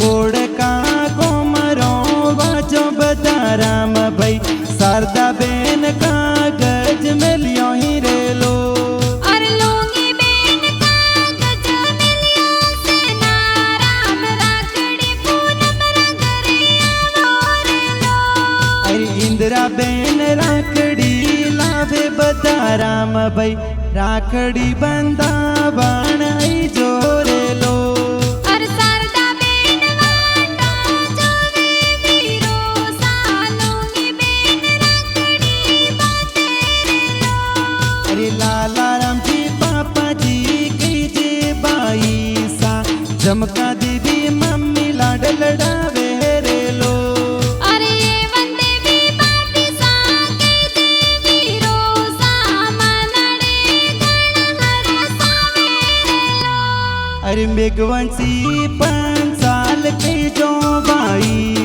कोड़का कोमरो बाजो बता राम भाई शारदा बेन का गज में लियो ही रे लो और लूंगी बेन का गज में लियो से ना राम राखड़ी पूनम रंगरे आवो रे लो। अरे इंदिरा बेन राखड़ी लावे बता राम भाई राखड़ी बंदावण आई जोरे लो। और शारदा बेन वाटो जोवे वीरो सा लूंगी बेन राखड़ी बांधे रे लो। अरे लाला राम जी पापा जी की जे बाई सा झमका दीदी मम्मी लाड लड़ावे रे लो। अरे वंदे भी बाती सा के जे वीरो सा मनड़े गण हरसावे रे लो। अरे मेघवंशी 5 साल के जो भाई